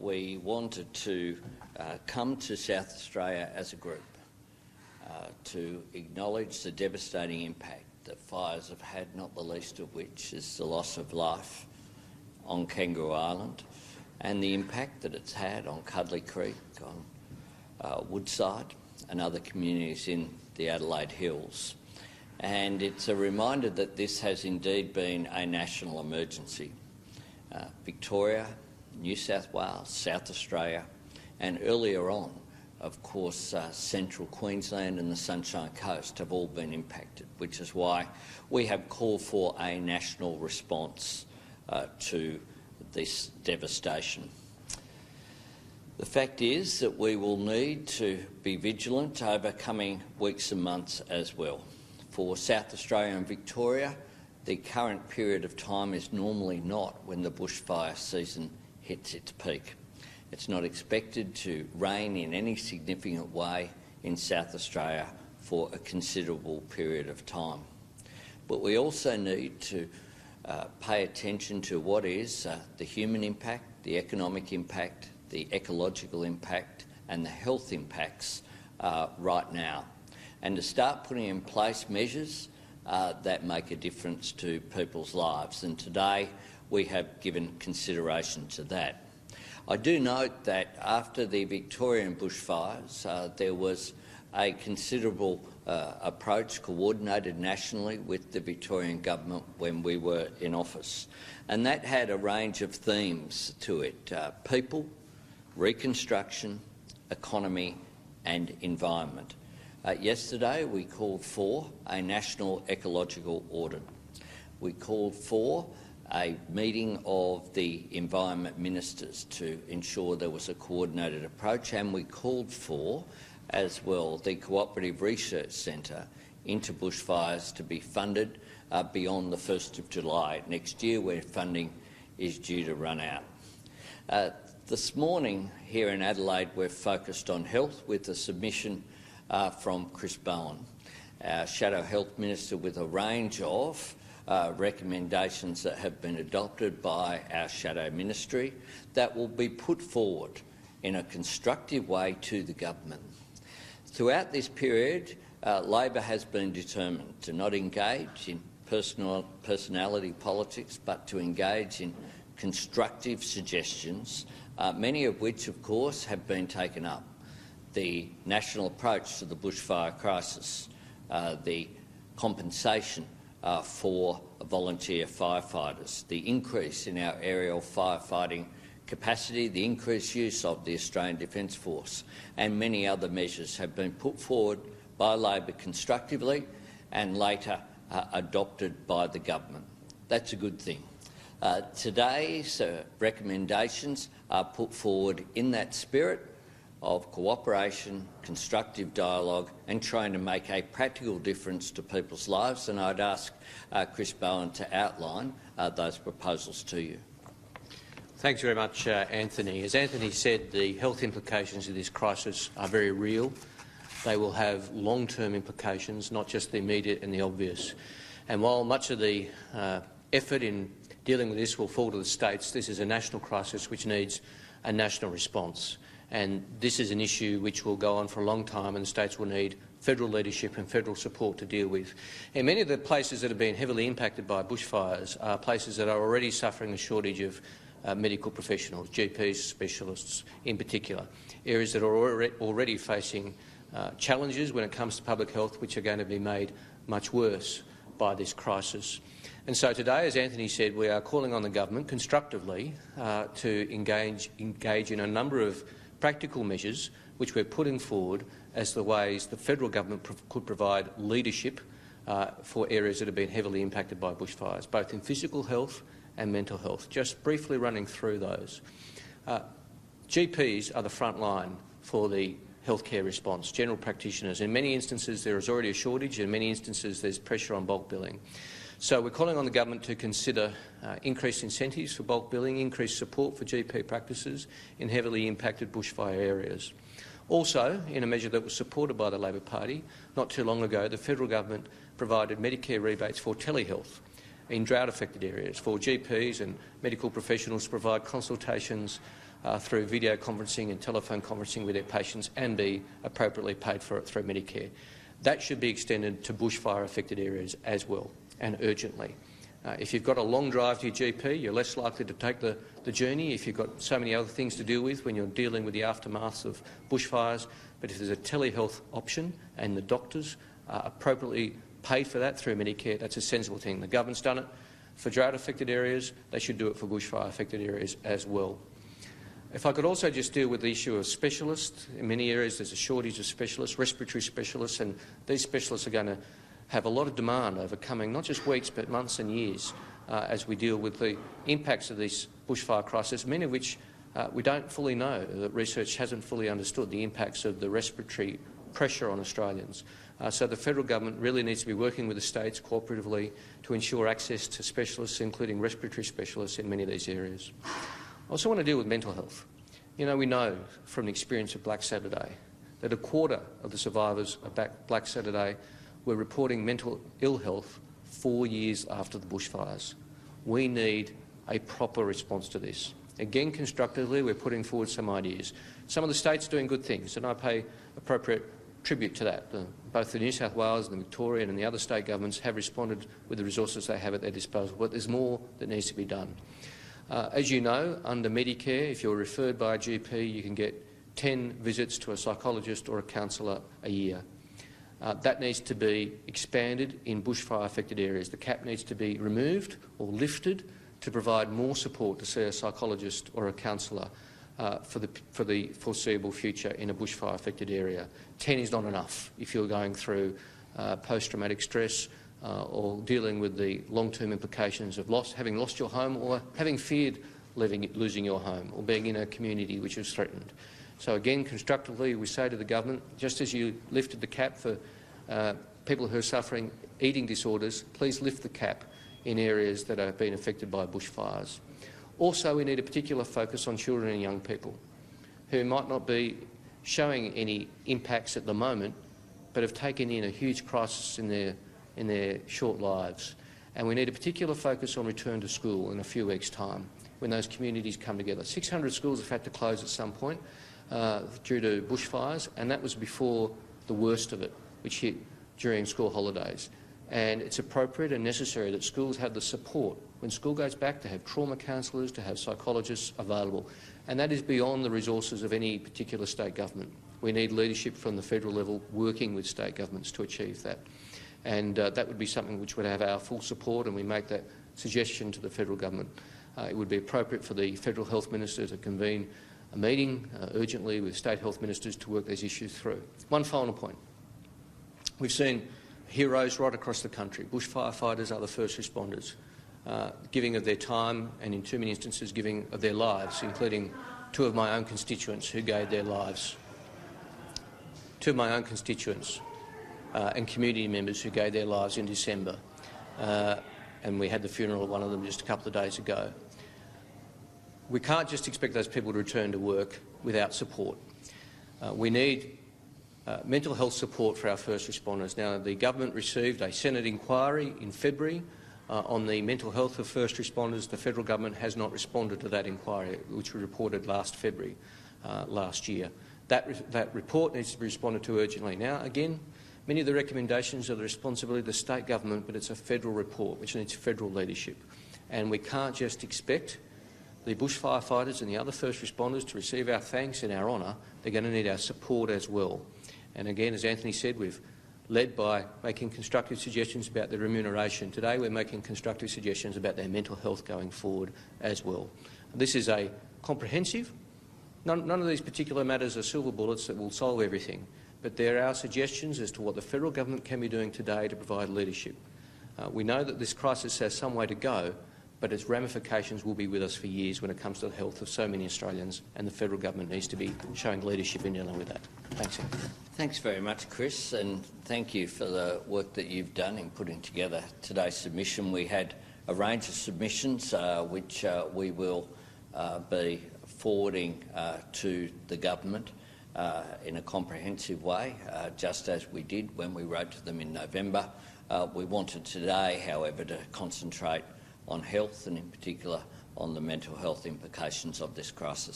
we wanted to come to South Australia as a group to acknowledge the devastating impact that fires have had, not the least of which is the loss of life on Kangaroo Island, and the impact that it's had on Cuddly Creek, on Woodside and other communities in the Adelaide Hills. And it's a reminder that this has indeed been a national emergency. Victoria, New South Wales, South Australia, and earlier on, of course, central Queensland and the Sunshine Coast have all been impacted, which is why we have called for a national response to this devastation. The fact is that we will need to be vigilant over coming weeks and months as well. For South Australia and Victoria, the current period of time is normally not when the bushfire season hits its peak. It's not expected to rain in any significant way in South Australia for a considerable period of time. But we also need to pay attention to what is the human impact, the economic impact, the ecological impact and the health impacts right now, and to start putting in place measures that make a difference to people's lives. And today we have given consideration to that. I do note that after the Victorian bushfires, there was a considerable approach coordinated nationally with the Victorian government when we were in office. And that had a range of themes to it: people, reconstruction, economy and environment. Yesterday we called for a national ecological audit. We called for a meeting of the environment ministers to ensure there was a coordinated approach, and we called for as well the Cooperative Research Centre into bushfires to be funded beyond the 1st of July next year, where funding is due to run out. This morning here in Adelaide we're focused on health with a submission from Chris Bowen, our Shadow Health Minister, with a range of recommendations that have been adopted by our Shadow Ministry that will be put forward in a constructive way to the government. Throughout this period, Labor has been determined to not engage in personality politics, but to engage in constructive suggestions, many of which, of course, have been taken up. The national approach to the bushfire crisis, the compensation for volunteer firefighters, the increase in our aerial firefighting capacity, the increased use of the Australian Defence Force, and many other measures have been put forward by Labor constructively and later adopted by the government. That's a good thing. Today's recommendations are put forward in that spirit of cooperation, constructive dialogue and trying to make a practical difference to people's lives, and I'd ask Chris Bowen to outline those proposals to you. Thanks very much, Anthony. As Anthony said, the health implications of this crisis are very real. They will have long-term implications, not just the immediate and the obvious. And while much of the effort in dealing with this will fall to the states, this is a national crisis which needs a national response. And this is an issue which will go on for a long time, and the states will need federal leadership and federal support to deal with. And many of the places that have been heavily impacted by bushfires are places that are already suffering a shortage of medical professionals, GPs, specialists in particular, areas that are already facing challenges when it comes to public health, which are going to be made much worse by this crisis. And so today, as Anthony said, we are calling on the government constructively to engage in a number of practical measures which we're putting forward as the ways the federal government could provide leadership for areas that have been heavily impacted by bushfires, both in physical health and mental health. Just briefly running through those. GPs are the front line for the healthcare response, general practitioners. In many instances there is already a shortage, in many instances there's pressure on bulk billing. So we're calling on the government to consider increased incentives for bulk billing, increased support for GP practices in heavily impacted bushfire areas. Also, in a measure that was supported by the Labor Party, not too long ago, the federal government provided Medicare rebates for telehealth in drought-affected areas for GPs and medical professionals to provide consultations through video conferencing and telephone conferencing with their patients and be appropriately paid for it through Medicare. That should be extended to bushfire-affected areas as well, and urgently. If you've got a long drive to your GP, you're less likely to take the journey if you've got so many other things to deal with when you're dealing with the aftermaths of bushfires. But if there's a telehealth option and the doctors are appropriately paid for that through Medicare, that's a sensible thing. The government's done it for drought-affected areas. They should do it for bushfire-affected areas as well. If I could also just deal with the issue of specialists. In many areas there's a shortage of specialists, respiratory specialists, and these specialists are going to have a lot of demand over coming not just weeks but months and years as we deal with the impacts of this bushfire crisis, many of which we don't fully know. The research hasn't fully understood the impacts of the respiratory pressure on Australians. So the federal government really needs to be working with the states cooperatively to ensure access to specialists, including respiratory specialists, in many of these areas. I also want to deal with mental health. You know, we know from the experience of Black Saturday that a quarter of the survivors of Black Saturday were reporting mental ill health 4 years after the bushfires. We need a proper response to this. Again, constructively, we're putting forward some ideas. Some of the states are doing good things, and I pay appropriate tribute to that. Both the New South Wales and the Victorian and the other state governments have responded with the resources they have at their disposal, but there's more that needs to be done. As you know, under Medicare, if you're referred by a GP, you can get 10 visits to a psychologist or a counsellor a year. That needs to be expanded in bushfire-affected areas. The cap needs to be removed or lifted to provide more support to see a psychologist or a counsellor for the foreseeable future in a bushfire-affected area. 10 is not enough if you're going through post-traumatic stress or dealing with the long-term implications of having lost your home or having feared losing your home or being in a community which is threatened. So again, constructively, we say to the government, just as you lifted the cap for people who are suffering eating disorders, please lift the cap in areas that are being affected by bushfires. Also, we need a particular focus on children and young people who might not be showing any impacts at the moment but have taken in a huge crisis in their short lives. And we need a particular focus on return to school in a few weeks' time when those communities come together. 600 schools have had to close at some point due to bushfires, and that was before the worst of it, which hit during school holidays. And it's appropriate and necessary that schools have the support when school goes back to have trauma counsellors, to have psychologists available. And that is beyond the resources of any particular state government. We need leadership from the federal level working with state governments to achieve that. And that would be something which would have our full support, and we make that suggestion to the federal government. It would be appropriate for the federal health minister to convene a meeting urgently with state health ministers to work these issues through. One final point. We've seen heroes right across the country. Bush firefighters are the first responders, giving of their time and, in too many instances, giving of their lives, including two of my own constituents who gave their lives. Two of my own constituents and community members who gave their lives in December. And we had the funeral of one of them just a couple of days ago. We can't just expect those people to return to work without support. We need mental health support for our first responders. Now, the government received a Senate inquiry in February on the mental health of first responders. The federal government has not responded to that inquiry, which we reported last February last year. That report needs to be responded to urgently. Now, again, many of the recommendations are the responsibility of the state government, but it's a federal report which needs federal leadership. And we can't just expect the bush firefighters and the other first responders to receive our thanks and our honour. They're going to need our support as well. And again, as Anthony said, we've led by making constructive suggestions about their remuneration. Today we're making constructive suggestions about their mental health going forward as well. This is a comprehensive. None of these particular matters are silver bullets that will solve everything, but there are suggestions as to what the federal government can be doing today to provide leadership. We know that this crisis has some way to go, but its ramifications will be with us for years when it comes to the health of so many Australians, and the federal government needs to be showing leadership in dealing with that. Thanks, Anthony. Thanks very much, Chris, and thank you for the work that you've done in putting together today's submission. We had a range of submissions which we will be forwarding to the government in a comprehensive way, just as we did when we wrote to them in November. We wanted today, however, to concentrate on health and in particular on the mental health implications of this crisis.